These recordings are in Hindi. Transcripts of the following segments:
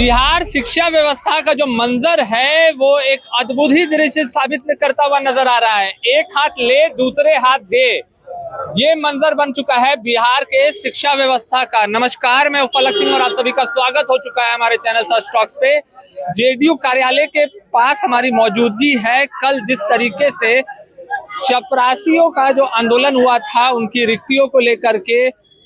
बिहार शिक्षा व्यवस्था का जो मंजर है वो एक अद्भुत ही दृश्य साबित करता हुआ नजर आ रहा है। एक हाथ ले दूसरे हाथ दे, ये मंजर बन चुका है बिहार के शिक्षा व्यवस्था का। नमस्कार, मैं फलक सिंह और आप सभी का स्वागत हो चुका है हमारे चैनल सर्च टॉक्स पे। जेडीयू कार्यालय के पास हमारी मौजूदगी है। कल जिस तरीके से चपरासियों का जो आंदोलन हुआ था, उनकी रिक्तियों को लेकर के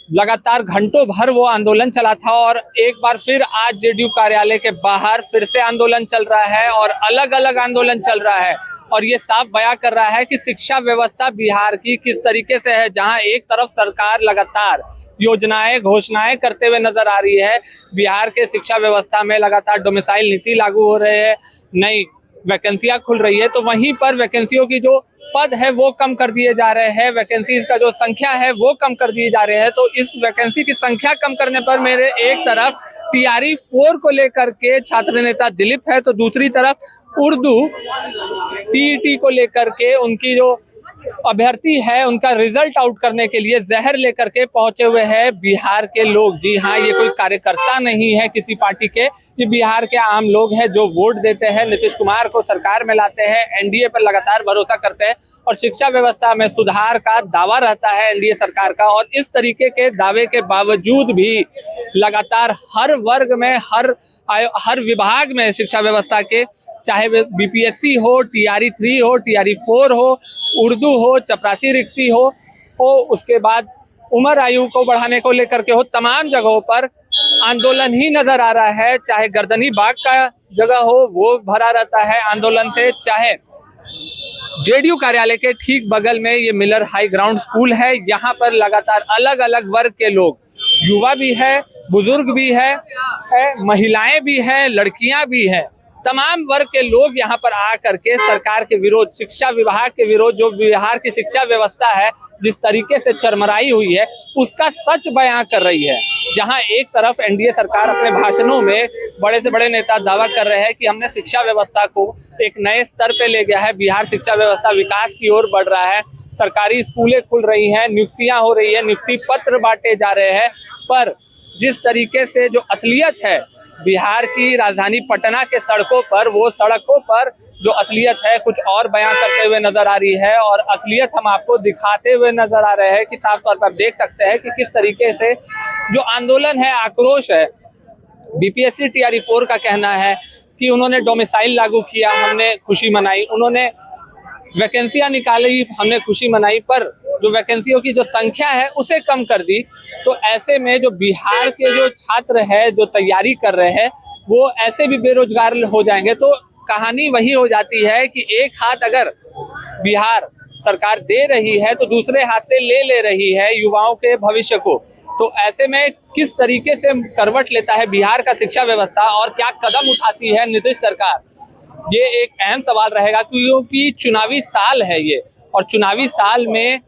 लगातार घंटों भर वो आंदोलन चला था और एक बार फिर आज जेडीयू कार्यालय के बाहर फिर से आंदोलन चल रहा है और अलग अलग आंदोलन चल रहा है। और ये साफ बयां कर रहा है कि शिक्षा व्यवस्था बिहार की किस तरीके से है, जहां एक तरफ सरकार लगातार योजनाएं घोषणाएं करते हुए नजर आ रही है। बिहार के शिक्षा व्यवस्था में लगातार डोमिसाइल नीति लागू हो रहे हैं, नई वैकेंसियां खुल रही है, तो वहीं पर वैकेंसियों की जो पद है वो कम कर दिए जा रहे हैं, वैकेंसीज का जो संख्या है वो कम कर दिए जा रहे हैं। तो इस वैकेंसी की संख्या कम करने पर मेरे एक तरफ टीआरई 4 को लेकर के छात्र नेता दिलीप है, तो दूसरी तरफ उर्दू टीईटी को लेकर के उनकी जो अभ्यर्थी है उनका रिजल्ट आउट करने के लिए जहर लेकर के पहुंचे हुए हैं बिहार के लोग। जी हाँ, ये कोई कार्यकर्ता नहीं है किसी पार्टी के, ये बिहार के आम लोग हैं जो वोट देते हैं, नीतीश कुमार को सरकार में लाते हैं, एनडीए पर लगातार भरोसा करते हैं और शिक्षा व्यवस्था में सुधार का दावा रहता है एनडीए सरकार का। और इस तरीके के दावे के बावजूद भी लगातार हर वर्ग में हर विभाग में शिक्षा व्यवस्था के, चाहे वे बीपीएससी हो, टीआरई 3 हो, टीआरई 4 हो, उर्दू हो, चपरासी रिक्ति हो, उसके बाद उम्र आयु को बढ़ाने को लेकर के हो, तमाम जगहों पर आंदोलन ही नजर आ रहा है। चाहे गर्दनी बाग का जगह हो वो भरा रहता है आंदोलन से, चाहे जेडीयू कार्यालय के ठीक बगल में ये मिलर हाई ग्राउंड स्कूल है, यहाँ पर लगातार अलग अलग वर्ग के लोग, युवा भी है, बुजुर्ग भी है, महिलाएं भी है, लड़कियां भी है, तमाम वर्ग के लोग यहाँ पर आकर के सरकार के विरोध, शिक्षा विभाग के विरोध, जो बिहार की शिक्षा व्यवस्था है जिस तरीके से चरमराई हुई है उसका सच बयां कर रही है। जहां एक तरफ एनडीए सरकार अपने भाषणों में बड़े से बड़े नेता दावा कर रहे हैं कि हमने शिक्षा व्यवस्था को एक नए स्तर पे ले गया है, बिहार शिक्षा व्यवस्था विकास की ओर बढ़ रहा है, सरकारी स्कूलें खुल रही हैं, नियुक्तियां हो रही है, नियुक्ति पत्र बांटे जा रहे हैं, पर जिस तरीके से जो असलियत है बिहार की राजधानी पटना के सड़कों पर, वो सड़कों पर जो असलियत है कुछ और बयां करते हुए नजर आ रही है। और असलियत हम आपको दिखाते हुए नजर आ रहे हैं कि साफ तौर पर आप देख सकते हैं कि किस तरीके से जो आंदोलन है, आक्रोश है। बीपीएससी टीआरई 4 का कहना है कि उन्होंने डोमिसाइल लागू किया, हमने खुशी मनाई, उन्होंने वैकेंसियां निकाली, हमने खुशी मनाई, पर जो वैकेंसियों की जो संख्या है उसे कम कर दी। तो ऐसे में जो बिहार के जो छात्र है जो तैयारी कर रहे हैं वो ऐसे भी बेरोजगार हो जाएंगे। तो कहानी वही हो जाती है कि एक हाथ अगर बिहार सरकार दे रही है तो दूसरे हाथ से ले रही है युवाओं के भविष्य को। तो ऐसे में किस तरीके से करवट लेता है बिहार का शिक्षा व्यवस्था और क्या कदम उठाती है नीतीश सरकार, ये एक अहम सवाल रहेगा, क्योंकि चुनावी साल है ये। और चुनावी साल में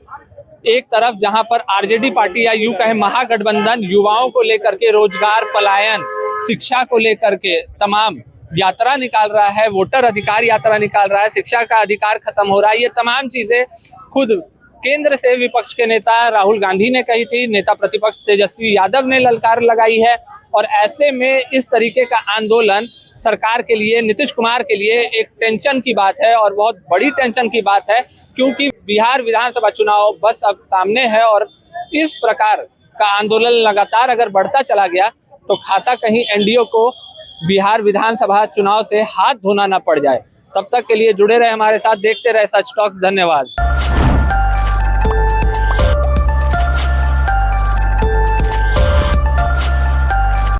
एक तरफ जहां पर आरजेडी पार्टी या यूं कहे महागठबंधन युवाओं को लेकर के रोजगार, पलायन, शिक्षा को लेकर के तमाम यात्रा निकाल रहा है, वोटर अधिकार यात्रा निकाल रहा है, शिक्षा का अधिकार खत्म हो रहा है, ये तमाम चीजें खुद केंद्र से विपक्ष के नेता राहुल गांधी ने कही थी, नेता प्रतिपक्ष तेजस्वी यादव ने ललकार लगाई है। और ऐसे में इस तरीके का आंदोलन सरकार के लिए, नीतीश कुमार के लिए एक टेंशन की बात है और बहुत बड़ी टेंशन की बात है, क्योंकि बिहार विधानसभा चुनाव बस अब सामने है और इस प्रकार का आंदोलन लगातार अगर बढ़ता चला गया तो खासा कहीं एनडीए को बिहार विधानसभा चुनाव से हाथ धोना न पड़ जाए। तब तक के लिए जुड़े रहे हमारे साथ, देखते रहे सच टॉक्स। धन्यवाद।